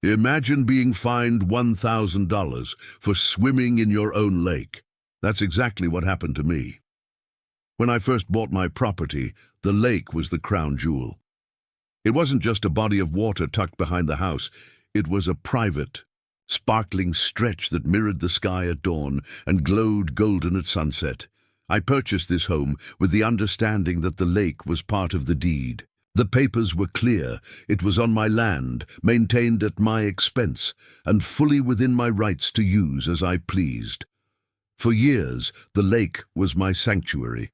Imagine being fined $1,000 for swimming in your own lake. That's exactly what happened to me. When I first bought my property, the lake was the crown jewel. It wasn't just a body of water tucked behind the house. It was a private, sparkling stretch that mirrored the sky at dawn and glowed golden at sunset. I purchased this home with the understanding that the lake was part of the deed. The papers were clear. It was on my land, maintained at my expense, and fully within my rights to use as I pleased. For years, the lake was my sanctuary.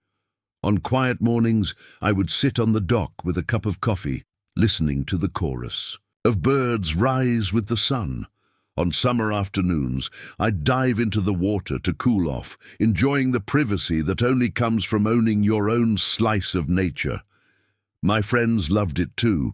On quiet mornings, I would sit on the dock with a cup of coffee, listening to the chorus of birds rise with the sun. On summer afternoons, I'd dive into the water to cool off, enjoying the privacy that only comes from owning your own slice of nature. My friends loved it too.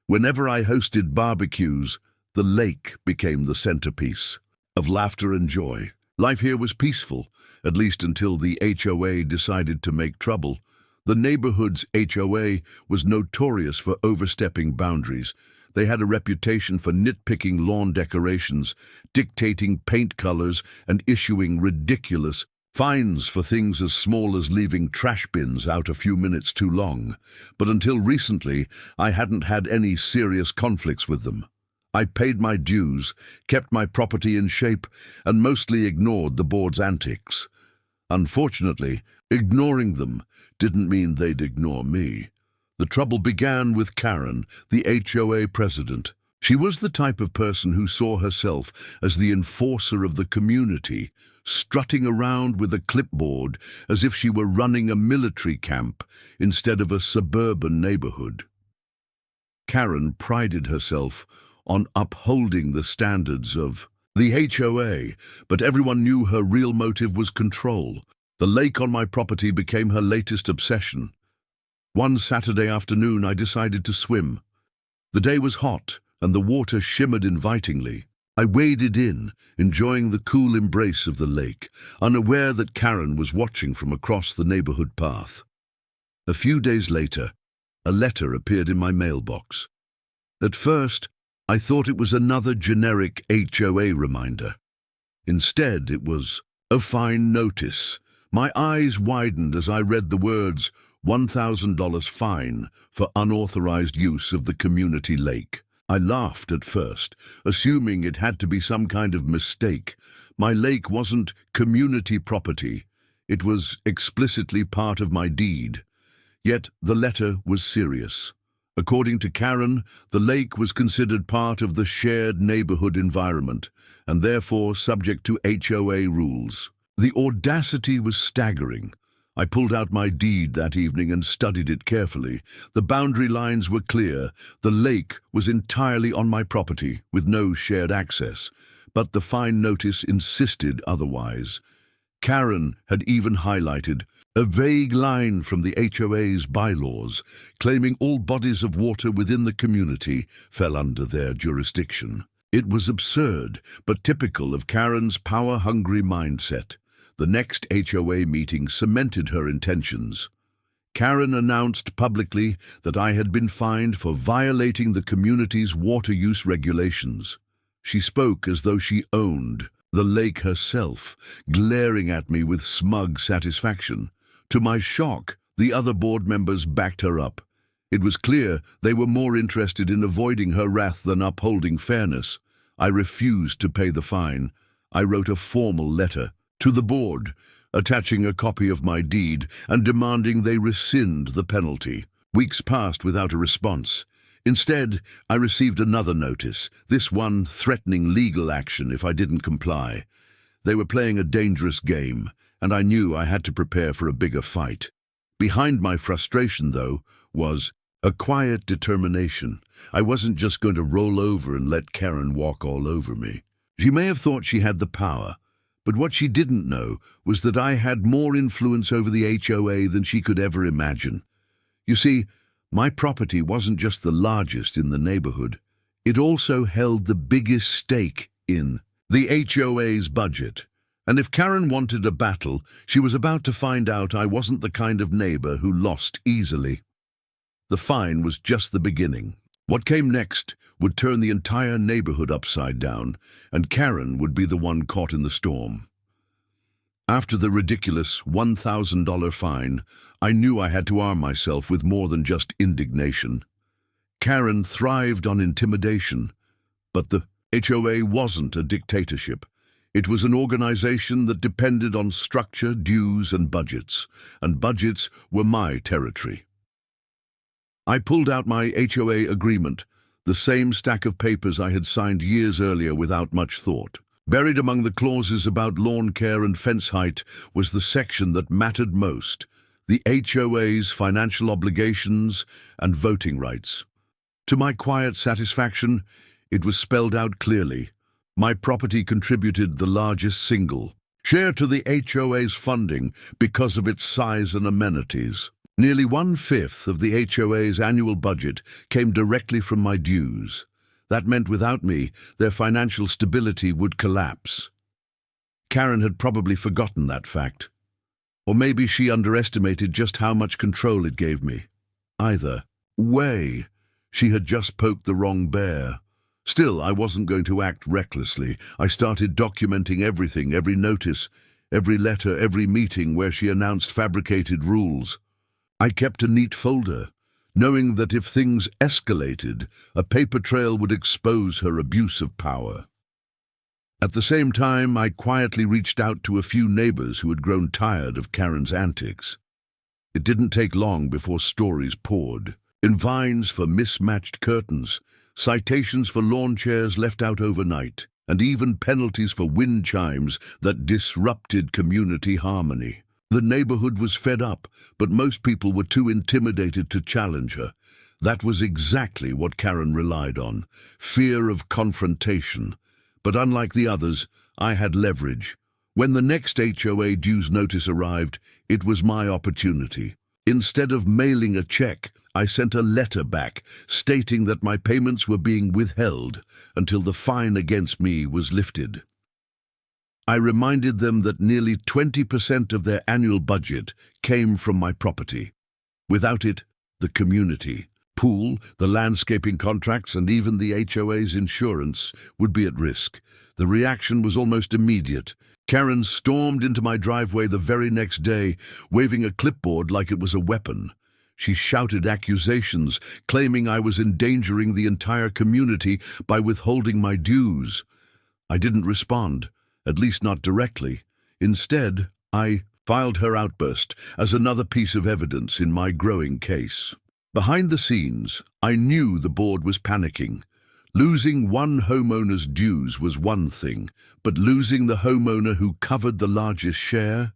Whenever I hosted barbecues, the lake became the centerpiece of laughter and joy. Life here was peaceful, at least until the HOA decided to make trouble. The neighborhood's HOA was notorious for overstepping boundaries. They had a reputation for nitpicking lawn decorations, dictating paint colors, and issuing ridiculous fines for things as small as leaving trash bins out a few minutes too long. But until recently, I hadn't had any serious conflicts with them. I paid my dues, kept my property in shape, and mostly ignored the board's antics. Unfortunately, ignoring them didn't mean they'd ignore me. The trouble began with Karen, the HOA president. She was the type of person who saw herself as the enforcer of the community, strutting around with a clipboard as if she were running a military camp instead of a suburban neighborhood. Karen prided herself on upholding the standards of the HOA, but everyone knew her real motive was control. The lake on my property became her latest obsession. One Saturday afternoon, I decided to swim. The day was hot, and the water shimmered invitingly. I waded in, enjoying the cool embrace of the lake, unaware that Karen was watching from across the neighborhood path. A few days later, a letter appeared in my mailbox. At first, I thought it was another generic HOA reminder. Instead, it was a fine notice. My eyes widened as I read the words, $1,000 fine for unauthorized use of the community lake. I laughed at first, assuming it had to be some kind of mistake. My lake wasn't community property. It was explicitly part of my deed. Yet the letter was serious. According to Karen, the lake was considered part of the shared neighborhood environment, and therefore subject to HOA rules. The audacity was staggering. I pulled out my deed that evening and studied it carefully. The boundary lines were clear. The lake was entirely on my property, with no shared access. But the fine notice insisted otherwise. Karen had even highlighted a vague line from the HOA's bylaws, claiming all bodies of water within the community fell under their jurisdiction. It was absurd, but typical of Karen's power-hungry mindset. The next HOA meeting cemented her intentions. Karen announced publicly that I had been fined for violating the community's water use regulations. She spoke as though she owned the lake herself, glaring at me with smug satisfaction. To my shock, the other board members backed her up. It was clear they were more interested in avoiding her wrath than upholding fairness. I refused to pay the fine. I wrote a formal letter to the board, attaching a copy of my deed and demanding they rescind the penalty. Weeks passed without a response. Instead, I received another notice, this one threatening legal action if I didn't comply. They were playing a dangerous game, and I knew I had to prepare for a bigger fight. Behind my frustration, though, was a quiet determination. I wasn't just going to roll over and let Karen walk all over me. She may have thought she had the power, but what she didn't know was that I had more influence over the HOA than she could ever imagine. You see, my property wasn't just the largest in the neighborhood. It also held the biggest stake in the HOA's budget. And if Karen wanted a battle, she was about to find out I wasn't the kind of neighbor who lost easily. The fine was just the beginning. What came next would turn the entire neighborhood upside down, and Karen would be the one caught in the storm. After the ridiculous $1,000 fine, I knew I had to arm myself with more than just indignation. Karen thrived on intimidation, but the HOA wasn't a dictatorship. It was an organization that depended on structure, dues, and budgets were my territory. I pulled out my HOA agreement, the same stack of papers I had signed years earlier without much thought. Buried among the clauses about lawn care and fence height was the section that mattered most, the HOA's financial obligations and voting rights. To my quiet satisfaction, it was spelled out clearly. My property contributed the largest single share to the HOA's funding because of its size and amenities. Nearly 1/5 of the HOA's annual budget came directly from my dues. That meant without me, their financial stability would collapse. Karen had probably forgotten that fact. Or maybe she underestimated just how much control it gave me. Either way, she had just poked the wrong bear. Still, I wasn't going to act recklessly. I started documenting everything, every notice, every letter, every meeting where she announced fabricated rules. I kept a neat folder, knowing that if things escalated, a paper trail would expose her abuse of power. At the same time, I quietly reached out to a few neighbors who had grown tired of Karen's antics. It didn't take long before stories poured. In vines for mismatched curtains, citations for lawn chairs left out overnight, and even penalties for wind chimes that disrupted community harmony. The neighborhood was fed up, but most people were too intimidated to challenge her. That was exactly what Karen relied on, fear of confrontation. But unlike the others, I had leverage. When the next HOA dues notice arrived, it was my opportunity. Instead of mailing a check, I sent a letter back stating that my payments were being withheld until the fine against me was lifted. I reminded them that nearly 20% of their annual budget came from my property. Without it, the community, pool, the landscaping contracts, and even the HOA's insurance would be at risk. The reaction was almost immediate. Karen stormed into my driveway the very next day, waving a clipboard like it was a weapon. She shouted accusations, claiming I was endangering the entire community by withholding my dues. I didn't respond, at least not directly. Instead, I filed her outburst as another piece of evidence in my growing case. Behind the scenes, I knew the board was panicking. Losing one homeowner's dues was one thing, but losing the homeowner who covered the largest share,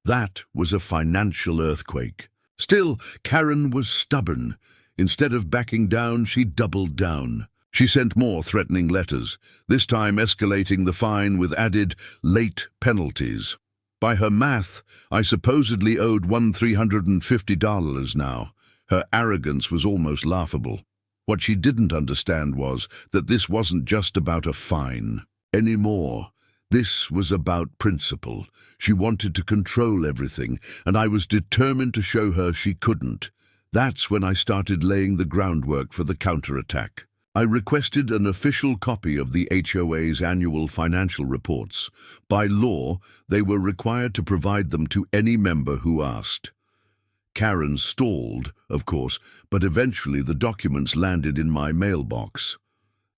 that was a financial earthquake. Still, Karen was stubborn. Instead of backing down, she doubled down. She sent more threatening letters, this time escalating the fine with added late penalties. By her math, I supposedly owed $1,350 now. Her arrogance was almost laughable. What she didn't understand was that this wasn't just about a fine anymore. This was about principle. She wanted to control everything, and I was determined to show her she couldn't. That's when I started laying the groundwork for the counterattack. I requested an official copy of the HOA's annual financial reports. By law, they were required to provide them to any member who asked. Karen stalled, of course, but eventually the documents landed in my mailbox.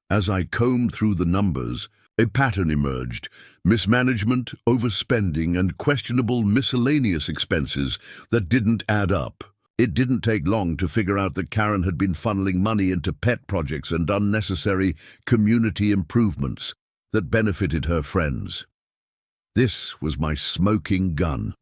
As I combed through the numbers, a pattern emerged: mismanagement, overspending, and questionable miscellaneous expenses that didn't add up. It didn't take long to figure out that Karen had been funneling money into pet projects and unnecessary community improvements that benefited her friends. This was my smoking gun.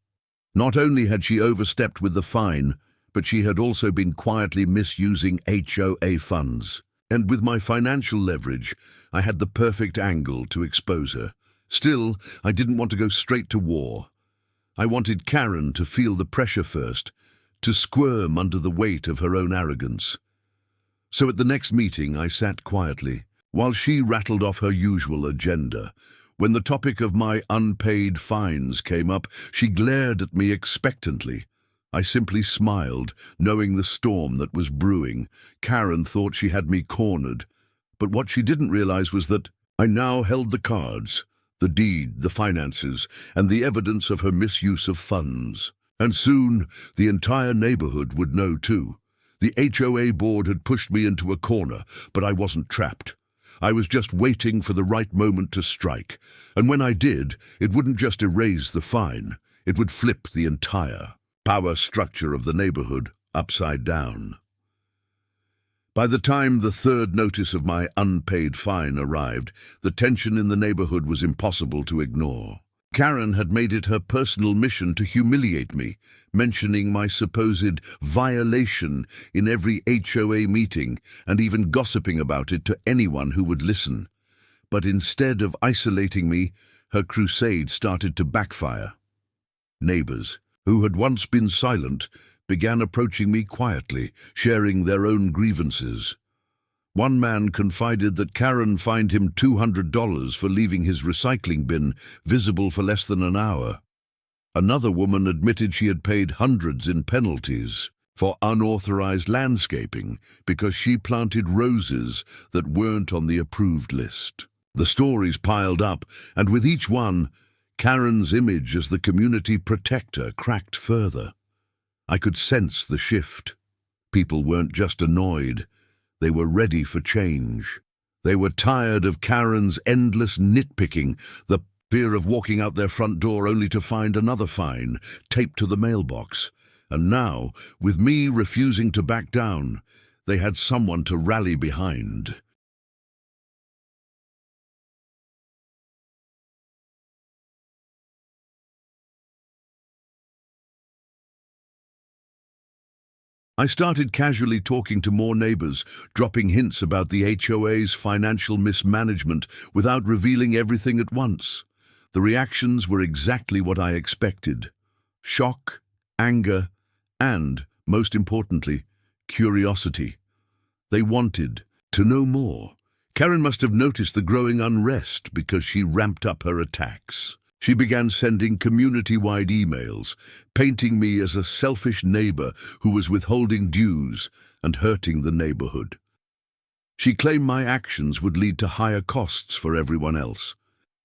Not only had she overstepped with the fine, but she had also been quietly misusing HOA funds. And with my financial leverage, I had the perfect angle to expose her. Still, I didn't want to go straight to war. I wanted Karen to feel the pressure first, to squirm under the weight of her own arrogance. So at the next meeting, I sat quietly, while she rattled off her usual agenda. When the topic of my unpaid fines came up, she glared at me expectantly. I simply smiled, knowing the storm that was brewing. Karen thought she had me cornered, but what she didn't realize was that I now held the cards, the deed, the finances, and the evidence of her misuse of funds. And soon, the entire neighborhood would know too. The HOA board had pushed me into a corner, but I wasn't trapped. I was just waiting for the right moment to strike, and when I did, it wouldn't just erase the fine, it would flip the entire power structure of the neighborhood upside down. By the time the third notice of my unpaid fine arrived, the tension in the neighborhood was impossible to ignore. Karen had made it her personal mission to humiliate me, mentioning my supposed violation in every HOA meeting and even gossiping about it to anyone who would listen. But instead of isolating me, her crusade started to backfire. Neighbors, who had once been silent, began approaching me quietly, sharing their own grievances. One man confided that Karen fined him $200 for leaving his recycling bin visible for less than an hour. Another woman admitted she had paid hundreds in penalties for unauthorized landscaping because she planted roses that weren't on the approved list. The stories piled up, and with each one, Karen's image as the community protector cracked further. I could sense the shift. People weren't just annoyed, they were ready for change. They were tired of Karen's endless nitpicking, the fear of walking out their front door only to find another fine taped to the mailbox. And now, with me refusing to back down, they had someone to rally behind. I started casually talking to more neighbors, dropping hints about the HOA's financial mismanagement without revealing everything at once. The reactions were exactly what I expected: shock, anger, and, most importantly, curiosity. They wanted to know more. Karen must have noticed the growing unrest because she ramped up her attacks. She began sending community-wide emails, painting me as a selfish neighbor who was withholding dues and hurting the neighborhood. She claimed my actions would lead to higher costs for everyone else.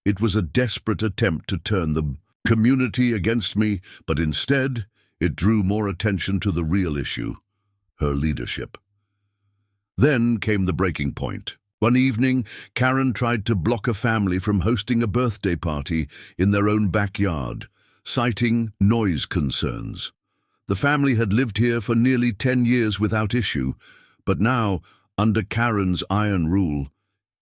It was a desperate attempt to turn the community against me, but instead, it drew more attention to the real issue: her leadership. Then came the breaking point. One evening, Karen tried to block a family from hosting a birthday party in their own backyard, citing noise concerns. The family had lived here for nearly 10 years without issue, but now, under Karen's iron rule,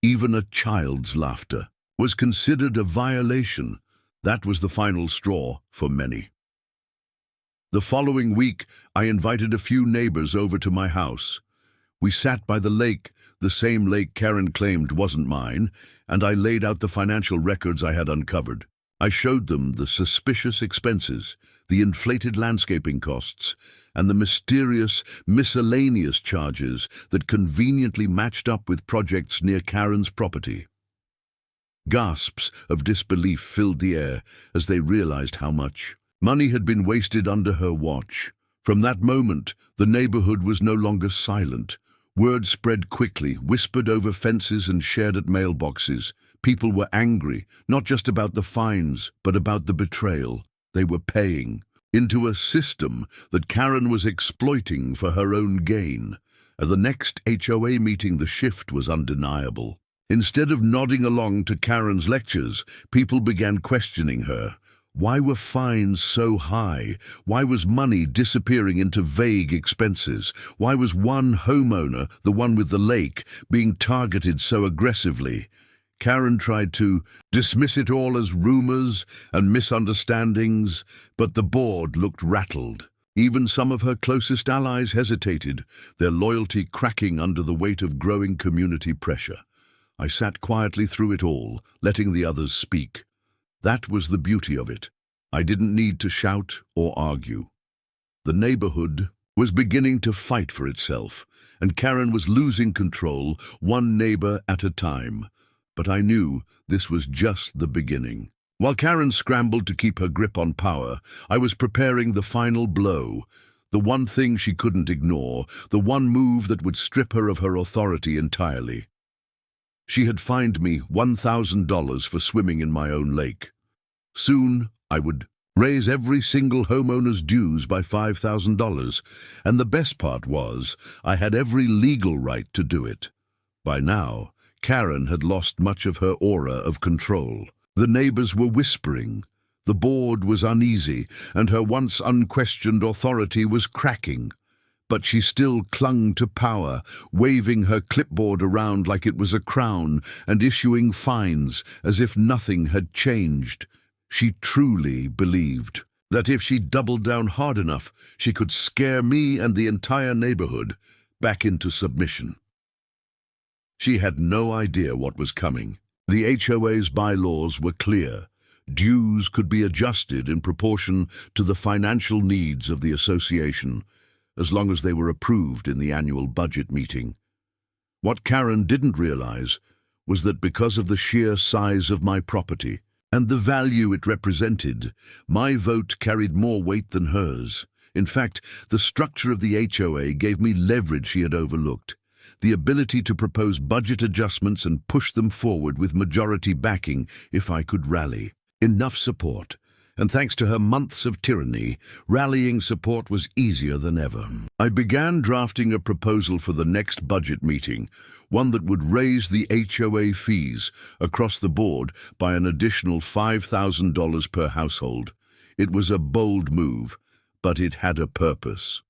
even a child's laughter was considered a violation. That was the final straw for many. The following week, I invited a few neighbors over to my house. We sat by the lake, the same lake Karen claimed wasn't mine, and I laid out the financial records I had uncovered. I showed them the suspicious expenses, the inflated landscaping costs, and the mysterious, miscellaneous charges that conveniently matched up with projects near Karen's property. Gasps of disbelief filled the air as they realized how much money had been wasted under her watch. From that moment, the neighborhood was no longer silent. Word spread quickly, whispered over fences and shared at mailboxes. People were angry, not just about the fines, but about the betrayal they were paying into a system that Karen was exploiting for her own gain. At the next HOA meeting, the shift was undeniable. Instead of nodding along to Karen's lectures, people began questioning her. Why were fines so high? Why was money disappearing into vague expenses? Why was one homeowner, the one with the lake, being targeted so aggressively? Karen tried to dismiss it all as rumors and misunderstandings, but the board looked rattled. Even some of her closest allies hesitated, their loyalty cracking under the weight of growing community pressure. I sat quietly through it all, letting the others speak. That was the beauty of it. I didn't need to shout or argue. The neighborhood was beginning to fight for itself, and Karen was losing control, one neighbor at a time. But I knew this was just the beginning. While Karen scrambled to keep her grip on power, I was preparing the final blow, the one thing she couldn't ignore, the one move that would strip her of her authority entirely. She had fined me $1,000 for swimming in my own lake. Soon, I would raise every single homeowner's dues by $5,000, and the best part was, I had every legal right to do it. By now, Karen had lost much of her aura of control. The neighbors were whispering, the board was uneasy, and her once unquestioned authority was cracking. But she still clung to power, waving her clipboard around like it was a crown and issuing fines as if nothing had changed. She truly believed that if she doubled down hard enough, she could scare me and the entire neighborhood back into submission. She had no idea what was coming. The HOA's bylaws were clear. Dues could be adjusted in proportion to the financial needs of the association, as long as they were approved in the annual budget meeting. What Karen didn't realize was that because of the sheer size of my property and the value it represented, my vote carried more weight than hers. In fact, the structure of the HOA gave me leverage she had overlooked. The ability to propose budget adjustments and push them forward with majority backing if I could rally enough support. And thanks to her months of tyranny, rallying support was easier than ever. I began drafting a proposal for the next budget meeting, one that would raise the HOA fees across the board by an additional $5,000 per household. It was a bold move, but it had a purpose.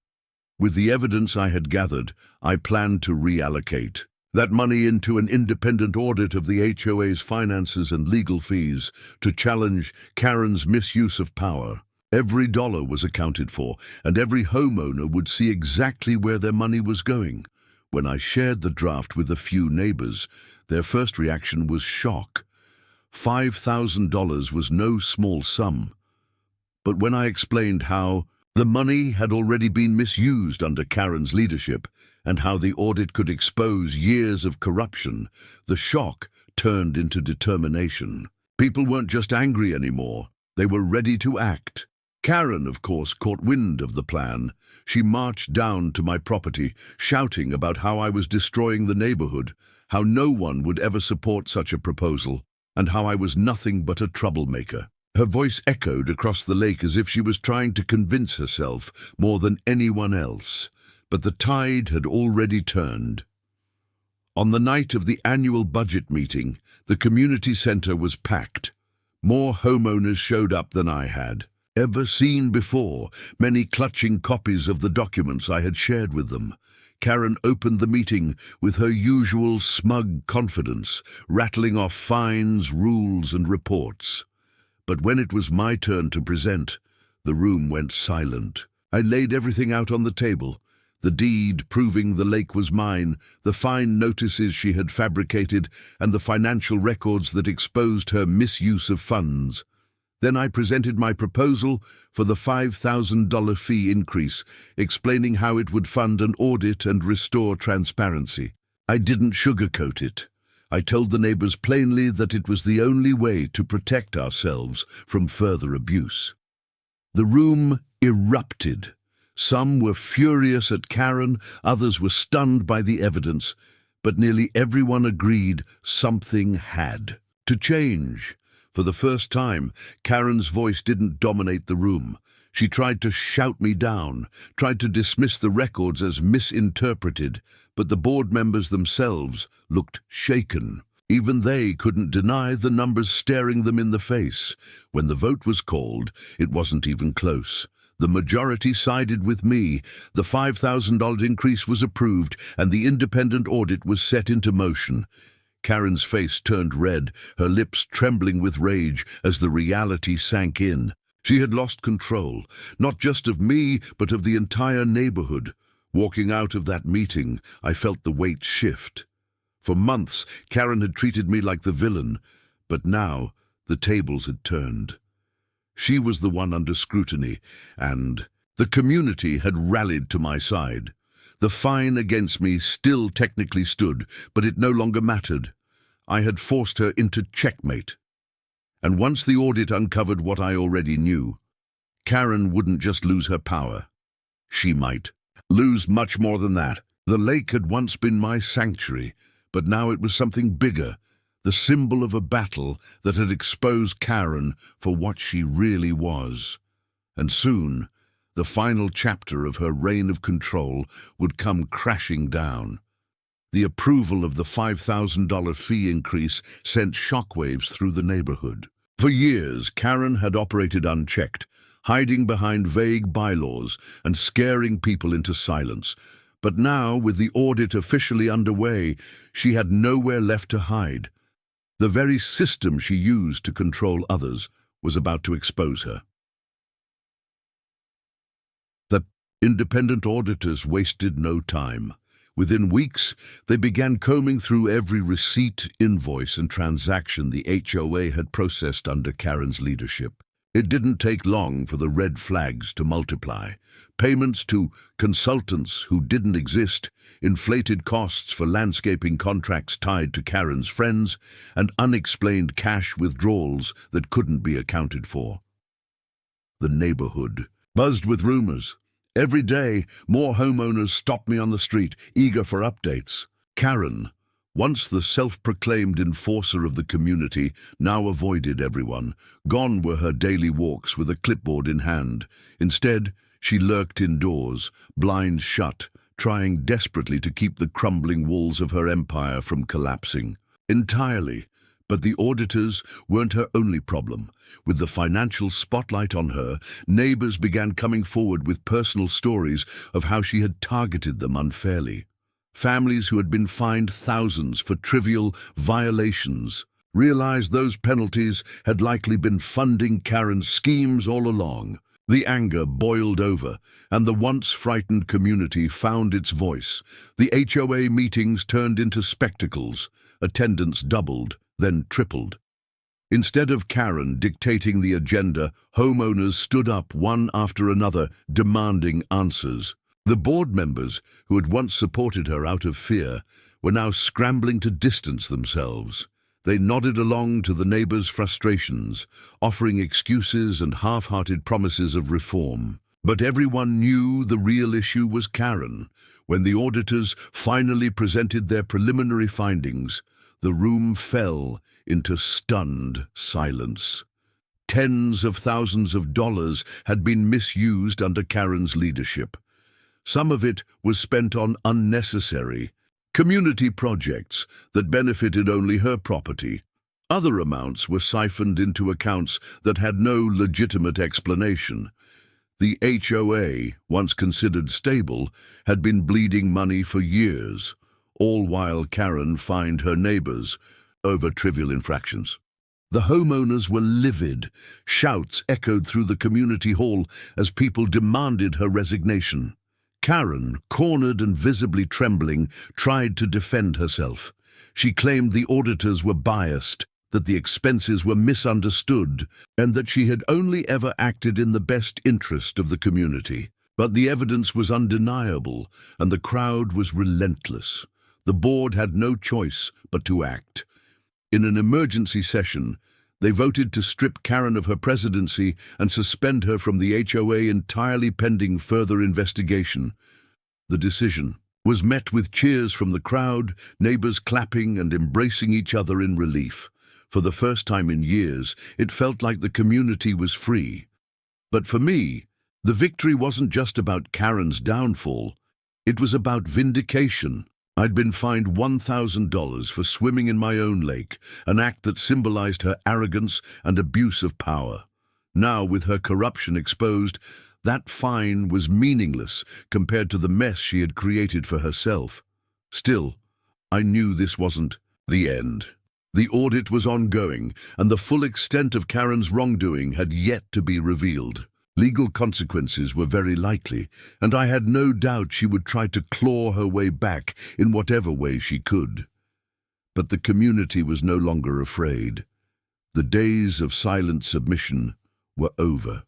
With the evidence I had gathered, I planned to reallocate that money into an independent audit of the HOA's finances and legal fees to challenge Karen's misuse of power. Every dollar was accounted for, and every homeowner would see exactly where their money was going. When I shared the draft with a few neighbors, their first reaction was shock. $5,000 was no small sum. But when I explained how the money had already been misused under Karen's leadership, and how the audit could expose years of corruption, the shock turned into determination. People weren't just angry anymore, they were ready to act. Karen, of course, caught wind of the plan. She marched down to my property, shouting about how I was destroying the neighborhood, how no one would ever support such a proposal, and how I was nothing but a troublemaker. Her voice echoed across the lake as if she was trying to convince herself more than anyone else. But the tide had already turned. On the night of the annual budget meeting, the community center was packed. More homeowners showed up than I had ever seen before, many clutching copies of the documents I had shared with them. Karen opened the meeting with her usual smug confidence, rattling off fines, rules, and reports. But when it was my turn to present, the room went silent. I laid everything out on the table. The deed proving the lake was mine, the fine notices she had fabricated, and the financial records that exposed her misuse of funds. Then I presented my proposal for the $5,000 fee increase, explaining how it would fund an audit and restore transparency. I didn't sugarcoat it. I told the neighbors plainly that it was the only way to protect ourselves from further abuse. The room erupted. Some were furious at Karen, others were stunned by the evidence, but nearly everyone agreed something had to change. For the first time, Karen's voice didn't dominate the room. She tried to shout me down, tried to dismiss the records as misinterpreted, but the board members themselves looked shaken. Even they couldn't deny the numbers staring them in the face. When the vote was called, it wasn't even close. The majority sided with me. The $5,000 increase was approved, and the independent audit was set into motion. Karen's face turned red, her lips trembling with rage as the reality sank in. She had lost control, not just of me, but of the entire neighborhood. Walking out of that meeting, I felt the weight shift. For months, Karen had treated me like the villain, but now the tables had turned. She was the one under scrutiny, and the community had rallied to my side. The fine against me still technically stood, but it no longer mattered. I had forced her into checkmate. And once the audit uncovered what I already knew, Karen wouldn't just lose her power. She might lose much more than that. The lake had once been my sanctuary, but now it was something bigger, the symbol of a battle that had exposed Karen for what she really was. And soon, the final chapter of her reign of control would come crashing down. The approval of the $5,000 fee increase sent shockwaves through the neighborhood. For years, Karen had operated unchecked, hiding behind vague bylaws and scaring people into silence. But now, with the audit officially underway, she had nowhere left to hide. The very system she used to control others was about to expose her. The independent auditors wasted no time. Within weeks, they began combing through every receipt, invoice, and transaction the HOA had processed under Karen's leadership. It didn't take long for the red flags to multiply. Payments to consultants who didn't exist, inflated costs for landscaping contracts tied to Karen's friends, and unexplained cash withdrawals that couldn't be accounted for. The neighborhood buzzed with rumors. Every day, more homeowners stopped me on the street, eager for updates. Karen, once the self-proclaimed enforcer of the community, now avoided everyone. Gone were her daily walks with a clipboard in hand. Instead, she lurked indoors, blinds shut, trying desperately to keep the crumbling walls of her empire from collapsing. Entirely. But the auditors weren't her only problem. With the financial spotlight on her, neighbors began coming forward with personal stories of how she had targeted them unfairly. Families who had been fined thousands for trivial violations realized those penalties had likely been funding Karen's schemes all along. The anger boiled over, and the once frightened community found its voice. The HOA meetings turned into spectacles. Attendance doubled, then tripled. Instead of Karen dictating the agenda, homeowners stood up one after another, demanding answers. The board members, who had once supported her out of fear, were now scrambling to distance themselves. They nodded along to the neighbors' frustrations, offering excuses and half-hearted promises of reform. But everyone knew the real issue was Karen. When the auditors finally presented their preliminary findings, the room fell into stunned silence. Tens of thousands of dollars had been misused under Karen's leadership. Some of it was spent on unnecessary community projects that benefited only her property. Other amounts were siphoned into accounts that had no legitimate explanation. The HOA, once considered stable, had been bleeding money for years, all while Karen fined her neighbors over trivial infractions. The homeowners were livid. Shouts echoed through the community hall as people demanded her resignation. Karen, cornered and visibly trembling, tried to defend herself. She claimed the auditors were biased, that the expenses were misunderstood, and that she had only ever acted in the best interest of the community. But the evidence was undeniable, and the crowd was relentless. The board had no choice but to act. In an emergency session, they voted to strip Karen of her presidency and suspend her from the HOA entirely pending further investigation. The decision was met with cheers from the crowd, neighbors clapping and embracing each other in relief. For the first time in years, it felt like the community was free. But for me, the victory wasn't just about Karen's downfall. It was about vindication. I'd been fined $1,000 for swimming in my own lake, an act that symbolized her arrogance and abuse of power. Now, with her corruption exposed, that fine was meaningless compared to the mess she had created for herself. Still, I knew this wasn't the end. The audit was ongoing, and the full extent of Karen's wrongdoing had yet to be revealed. Legal consequences were very likely, and I had no doubt she would try to claw her way back in whatever way she could. But the community was no longer afraid. The days of silent submission were over.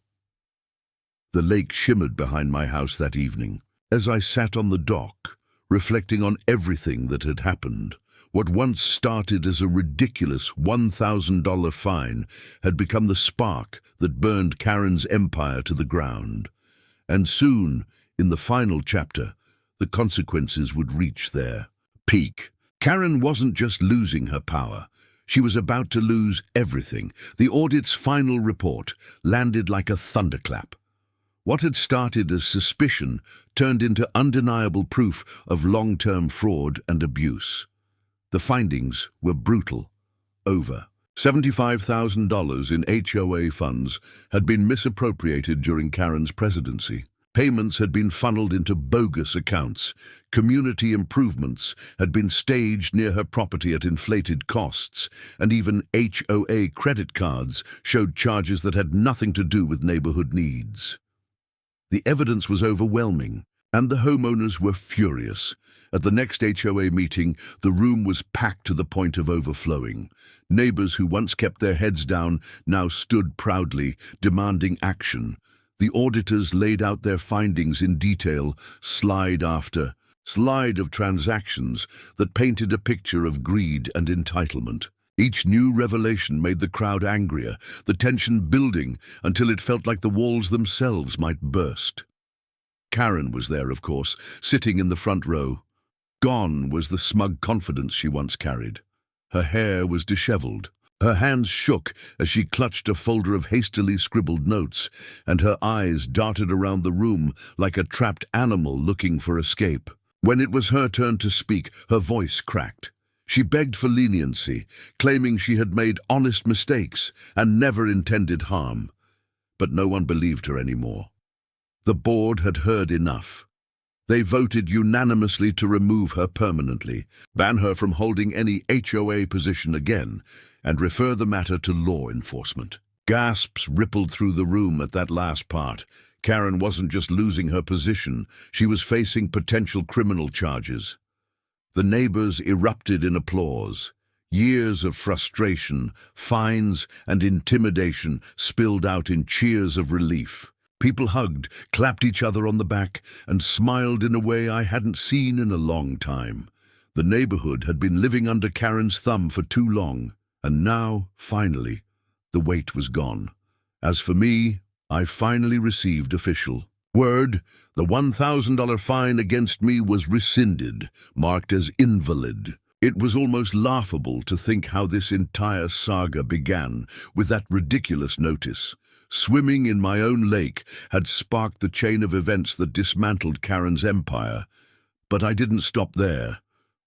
The lake shimmered behind my house that evening. As I sat on the dock, reflecting on everything that had happened, What once started as a ridiculous $1,000 fine had become the spark that burned Karen's empire to the ground. And soon, in the final chapter, the consequences would reach their peak. Karen wasn't just losing her power. She was about to lose everything. The audit's final report landed like a thunderclap. What had started as suspicion turned into undeniable proof of long-term fraud and abuse. The findings were brutal. Over $75,000 in HOA funds had been misappropriated during Karen's presidency. Payments had been funneled into bogus accounts. Community improvements had been staged near her property at inflated costs, and even HOA credit cards showed charges that had nothing to do with neighborhood needs. The evidence was overwhelming, and the homeowners were furious. At the next HOA meeting, the room was packed to the point of overflowing. Neighbors who once kept their heads down now stood proudly, demanding action. The auditors laid out their findings in detail, slide after slide of transactions that painted a picture of greed and entitlement. Each new revelation made the crowd angrier, the tension building until it felt like the walls themselves might burst. Karen was there, of course, sitting in the front row. Gone was the smug confidence she once carried. Her hair was disheveled. Her hands shook as she clutched a folder of hastily scribbled notes, and her eyes darted around the room like a trapped animal looking for escape. When it was her turn to speak, her voice cracked. She begged for leniency, claiming she had made honest mistakes and never intended harm. But no one believed her anymore. The board had heard enough. They voted unanimously to remove her permanently, ban her from holding any HOA position again, and refer the matter to law enforcement. Gasps rippled through the room at that last part. Karen wasn't just losing her position, she was facing potential criminal charges. The neighbors erupted in applause. Years of frustration, fines, and intimidation spilled out in cheers of relief. People hugged, clapped each other on the back, and smiled in a way I hadn't seen in a long time. The neighborhood had been living under Karen's thumb for too long, and now, finally, the weight was gone. As for me, I finally received official word. The $1,000 fine against me was rescinded, marked as invalid. It was almost laughable to think how this entire saga began with that ridiculous notice. Swimming in my own lake had sparked the chain of events that dismantled Karen's empire. But I didn't stop there.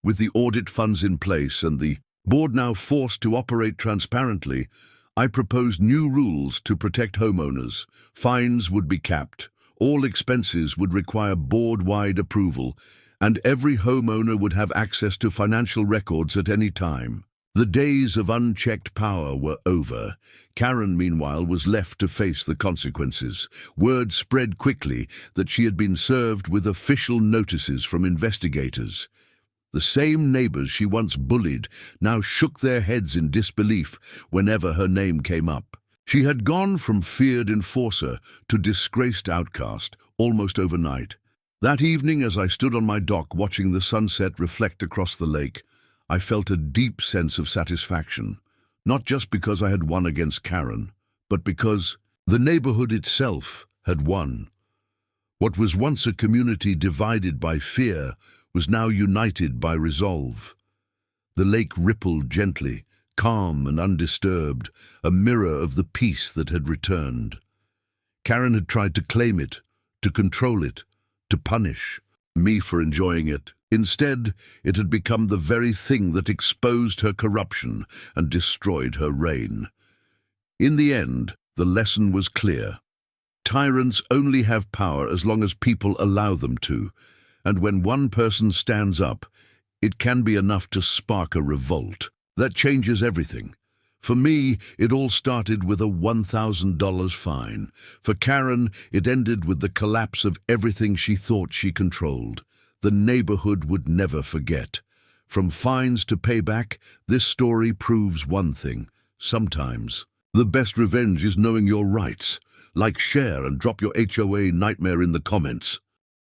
With the audit funds in place and the board now forced to operate transparently, I proposed new rules to protect homeowners. Fines would be capped. All expenses would require board-wide approval, and every homeowner would have access to financial records at any time. The days of unchecked power were over. Karen, meanwhile, was left to face the consequences. Word spread quickly that she had been served with official notices from investigators. The same neighbors she once bullied now shook their heads in disbelief whenever her name came up. She had gone from feared enforcer to disgraced outcast almost overnight. That evening, as I stood on my dock watching the sunset reflect across the lake, I felt a deep sense of satisfaction, not just because I had won against Karen, but because the neighborhood itself had won. What was once a community divided by fear was now united by resolve. The lake rippled gently, calm and undisturbed, a mirror of the peace that had returned. Karen had tried to claim it, to control it, to punish me for enjoying it. Instead, it had become the very thing that exposed her corruption and destroyed her reign. In the end, the lesson was clear. Tyrants only have power as long as people allow them to, and when one person stands up, it can be enough to spark a revolt. That changes everything. For me, it all started with a $1,000 fine. For Karen, it ended with the collapse of everything she thought she controlled. The neighborhood would never forget. From fines to payback, this story proves one thing. Sometimes, the best revenge is knowing your rights. Like, share, and drop your HOA nightmare in the comments.